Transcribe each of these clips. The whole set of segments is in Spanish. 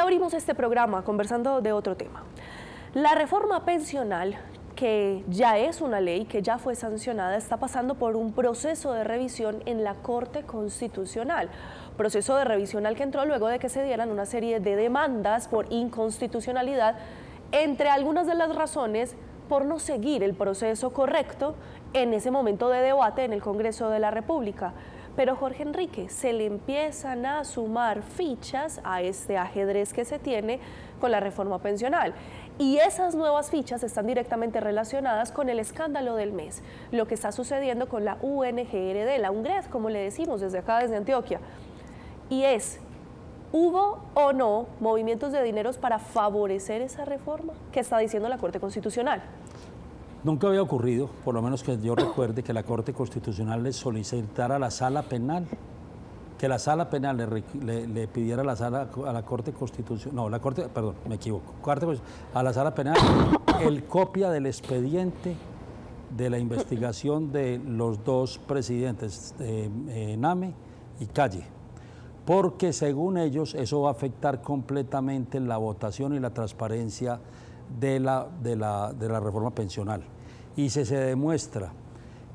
abrimos este programa conversando de otro tema. La reforma pensional, que ya es una ley, que ya fue sancionada, está pasando por un proceso de revisión en la Corte Constitucional. Proceso de revisión al que entró luego de que se dieran una serie de demandas por inconstitucionalidad, entre algunas de las razones por no seguir el proceso correcto en ese momento de debate en el Congreso de la República. Pero Jorge Enrique, se le empiezan a sumar fichas a este ajedrez que se tiene con la reforma pensional. Y esas nuevas fichas están directamente relacionadas con el escándalo del mes, lo que está sucediendo con la UNGRD, la UNGRED, como le decimos desde acá, desde Antioquia. Y es, ¿hubo o no movimientos de dineros para favorecer esa reforma que está diciendo la Corte Constitucional? Nunca había ocurrido, por lo menos que yo recuerde, que la Corte Constitucional le solicitara a la Sala Penal, que la Sala Penal le pidiera a la Corte Constitucional, no, perdón, me equivoco, a la Sala Penal el copia del expediente de la investigación de los dos presidentes, Name y Calle, porque según ellos eso va a afectar completamente la votación y la transparencia de la reforma pensional. Y si se demuestra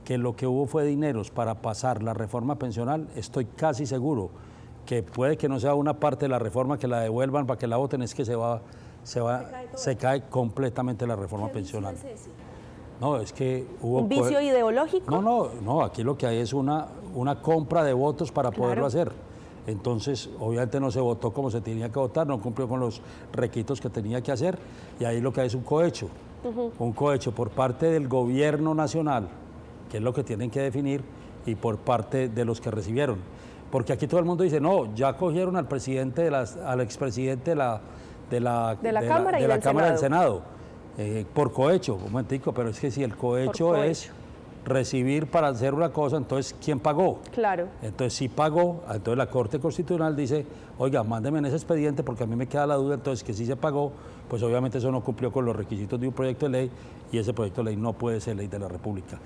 que lo que hubo fue dineros para pasar la reforma pensional, estoy casi seguro que puede que no sea una parte de la reforma que la devuelvan para que la voten, es que se cae completamente la reforma pensional. No, es que hubo... ¿Un vicio ideológico? No, aquí lo que hay es una compra de votos para poderlo hacer. Entonces, obviamente no se votó como se tenía que votar, no cumplió con los requisitos que tenía que hacer, y ahí lo que hay es un cohecho. Un cohecho por parte del gobierno nacional, que es lo que tienen que definir, y por parte de los que recibieron. Porque aquí todo el mundo dice, no, ya cogieron al presidente, al expresidente de la Cámara del Senado, por cohecho, un momentico, pero es que si el cohecho es recibir para hacer una cosa, entonces, ¿quién pagó? Claro. Entonces, si pagó, entonces la Corte Constitucional dice, oiga, mándeme en ese expediente porque a mí me queda la duda, entonces, que si se pagó, pues obviamente eso no cumplió con los requisitos de un proyecto de ley y ese proyecto de ley no puede ser ley de la República.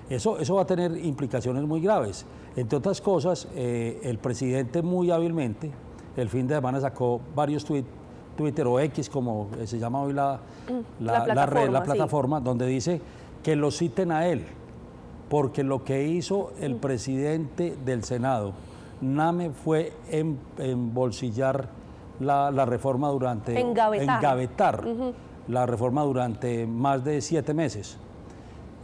Eso va a tener implicaciones muy graves. Entre otras cosas, el presidente muy hábilmente, el fin de semana sacó varios Twitter o X, como se llama hoy la plataforma, sí, donde dice que lo citen a él, porque lo que hizo el presidente del Senado, Name, fue embolsillar la reforma durante... Engavetar la reforma durante más de 7 meses.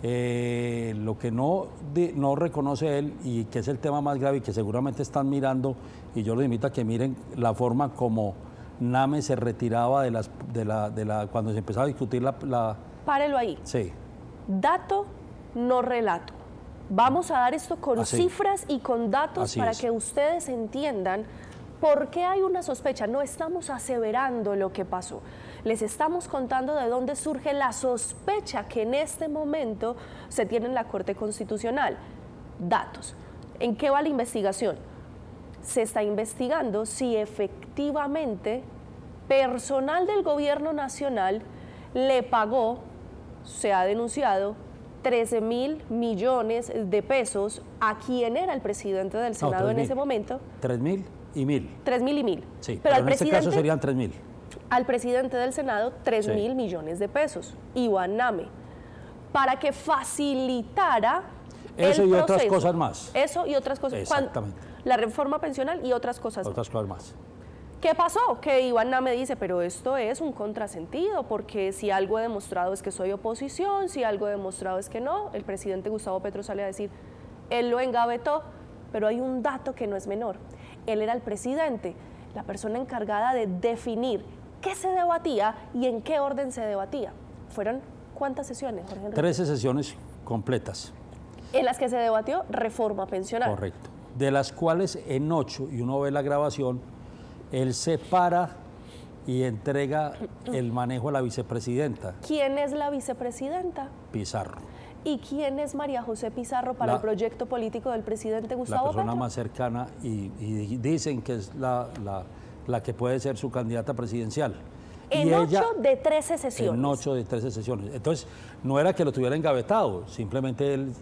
Lo que no reconoce él, y que es el tema más grave y que seguramente están mirando, y yo los invito a que miren la forma como Name se retiraba cuando se empezaba a discutir Párelo ahí. Sí. Dato, no relato. Vamos a dar esto con cifras y con datos para que ustedes entiendan por qué hay una sospecha. No estamos aseverando lo que pasó. Les estamos contando de dónde surge la sospecha que en este momento se tiene en la Corte Constitucional. Datos. ¿En qué va la investigación? Se está investigando si efectivamente personal del gobierno nacional le pagó, se ha denunciado, 13.000 millones de pesos a quien era el presidente del Senado en ese momento. 3.000 y 1.000. 3.000 y 1.000. Sí, pero en este caso serían 3.000. Al presidente del Senado, 3.000 millones de pesos, Iván Name, para que facilitara eso el y proceso. Otras cosas más. Eso y otras cosas. Exactamente. La reforma pensional y otras cosas más. Otras cosas más. ¿Qué pasó? Que Iván Name dice, pero esto es un contrasentido, porque si algo he demostrado es que soy oposición, si algo he demostrado es que no. El presidente Gustavo Petro sale a decir, él lo engavetó, pero hay un dato que no es menor. Él era el presidente, la persona encargada de definir qué se debatía y en qué orden se debatía. ¿Fueron cuántas sesiones, Jorge Enrique? 13 sesiones completas. En las que se debatió reforma pensional. Correcto. De las cuales en 8, y uno ve la grabación, él separa y entrega el manejo a la vicepresidenta. ¿Quién es la vicepresidenta? Pizarro. ¿Y quién es María José Pizarro para el proyecto político del presidente Gustavo Petro? La persona más cercana y dicen que es la que puede ser su candidata presidencial. En 8 de 13 sesiones. En 8 de 13 sesiones. Entonces, no era que lo tuviera engavetado, simplemente él.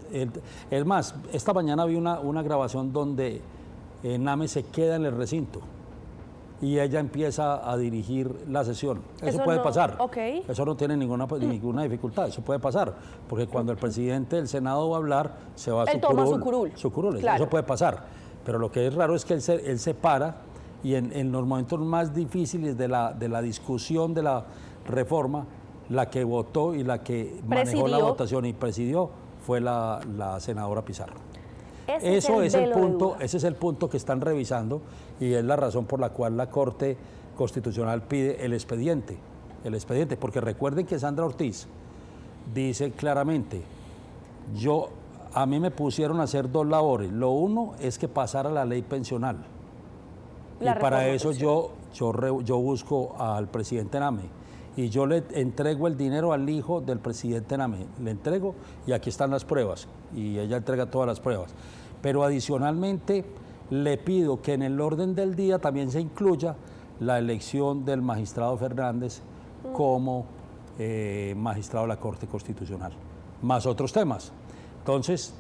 Es más, esta mañana vi una grabación donde Name se queda en el recinto. y ella empieza a dirigir la sesión. Eso Eso puede no, pasar. ok. Eso no tiene ninguna dificultad, eso puede pasar. Porque cuando el presidente del Senado va a hablar, se va a Él toma su curul. Su curul, Claro. eso puede pasar. Pero lo que es raro es que él se para y en los momentos más difíciles de la discusión de la reforma, la que votó y la que manejó la votación y presidió fue la senadora Pizarro. Ese es el punto que están revisando y es la razón por la cual la Corte Constitucional pide el expediente, porque recuerden que Sandra Ortiz dice claramente, a mí me pusieron a hacer dos labores, lo uno es que pasara la ley pensional y para eso yo busco al presidente Name y yo le entrego el dinero al hijo del presidente Name, le entrego y aquí están las pruebas y ella entrega todas las pruebas. Pero adicionalmente le pido que en el orden del día también se incluya la elección del magistrado Fernández como magistrado de la Corte Constitucional, más otros temas. Entonces,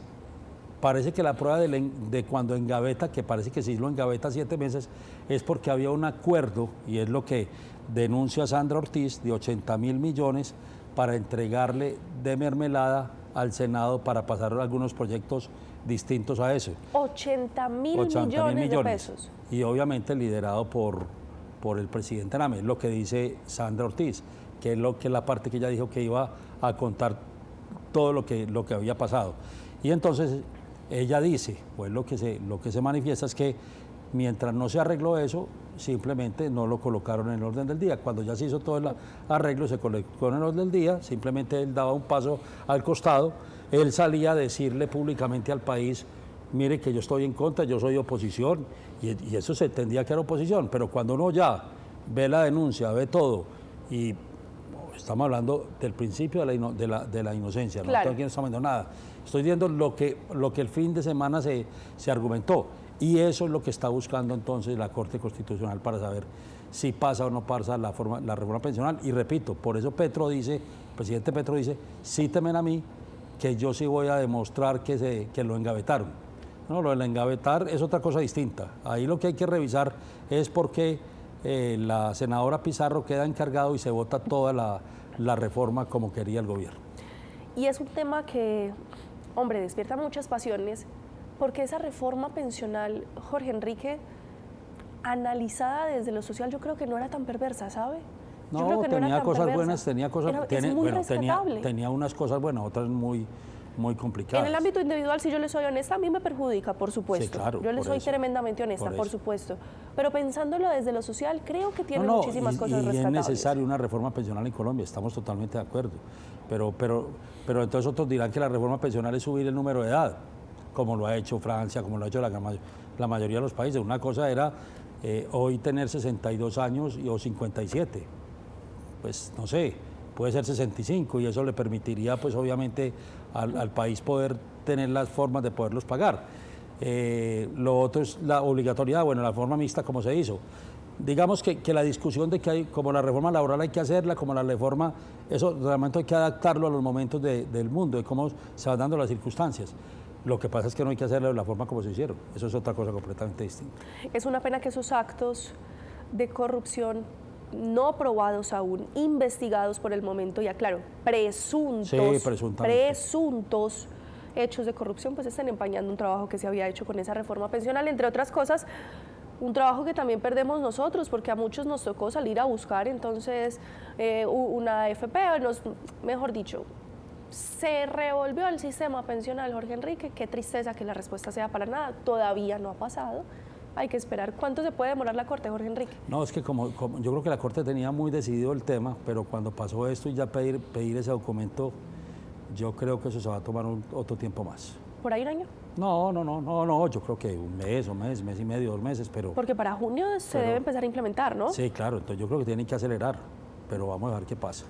parece que la prueba de cuando engaveta, que parece que sí lo engaveta 7 meses, es porque había un acuerdo, y es lo que denuncia Sandra Ortiz, de 80.000 millones para entregarle de mermelada al Senado para pasar algunos proyectos distintos a eso. 80.000 millones de pesos. Y obviamente liderado por el presidente Name, lo que dice Sandra Ortiz, que es la parte que ella dijo que iba a contar todo lo que había pasado. Y entonces ella dice, pues lo que se manifiesta es que mientras no se arregló eso, simplemente no lo colocaron en el orden del día. Cuando ya se hizo todo el arreglo, se colocó en el orden del día, simplemente él daba un paso al costado, él salía a decirle públicamente al país, mire que yo estoy en contra, yo soy oposición, y eso se entendía que era oposición, pero cuando uno ya ve la denuncia, ve todo, y estamos hablando del principio de la inocencia, claro. No estoy haciendo nada, estoy viendo lo que el fin de semana se argumentó. Y eso es lo que está buscando entonces la Corte Constitucional para saber si pasa o no pasa la reforma pensional. Y repito, por eso el presidente Petro dice, cítenme a mí, que yo sí voy a demostrar que lo engavetaron. No, lo de engavetar es otra cosa distinta. Ahí lo que hay que revisar es por qué la senadora Pizarro queda encargado y se vota toda la reforma como quería el gobierno. Y es un tema que, hombre, despierta muchas pasiones. Porque esa reforma pensional, Jorge Enrique, analizada desde lo social, yo creo que no era tan perversa, ¿sabe? No, tenía cosas buenas, tenía unas cosas buenas, otras muy complicadas. En el ámbito individual, si yo le soy honesta, a mí me perjudica, por supuesto. Sí, claro, yo le soy tremendamente honesta, por supuesto. Pero pensándolo desde lo social, creo que tiene muchísimas cosas rescatables. Y es necesaria una reforma pensional en Colombia, estamos totalmente de acuerdo. Pero entonces otros dirán que la reforma pensional es subir el número de edad, como lo ha hecho Francia, como lo ha hecho la mayoría de los países. Una cosa era hoy tener 62 años o 57, pues no sé, puede ser 65 y eso le permitiría pues obviamente al país poder tener las formas de poderlos pagar. Lo otro es la obligatoriedad, bueno, la forma mixta como se hizo. Digamos que la discusión de que hay, como la reforma laboral hay que hacerla, como la reforma, eso realmente hay que adaptarlo a los momentos del mundo, de cómo se van dando las circunstancias. Lo que pasa es que no hay que hacerlo de la forma como se hicieron. Eso es otra cosa completamente distinta. Es una pena que esos actos de corrupción no probados aún, investigados por el momento, ya claro, presuntos hechos de corrupción, pues están empañando un trabajo que se había hecho con esa reforma pensional, entre otras cosas, un trabajo que también perdemos nosotros, porque a muchos nos tocó salir a buscar entonces una AFP, mejor dicho, se revolvió el sistema pensional, Jorge Enrique. Qué tristeza que la respuesta sea para nada. Todavía no ha pasado. Hay que esperar. ¿Cuánto se puede demorar la Corte, Jorge Enrique? No, es que como yo creo que la Corte tenía muy decidido el tema, pero cuando pasó esto y ya pedir ese documento, yo creo que eso se va a tomar otro tiempo más. ¿Por ahí un año? No, yo creo que un mes y medio, 2 meses, pero... Porque para junio se debe empezar a implementar, ¿no? Sí, claro, entonces yo creo que tienen que acelerar, pero vamos a ver qué pasa.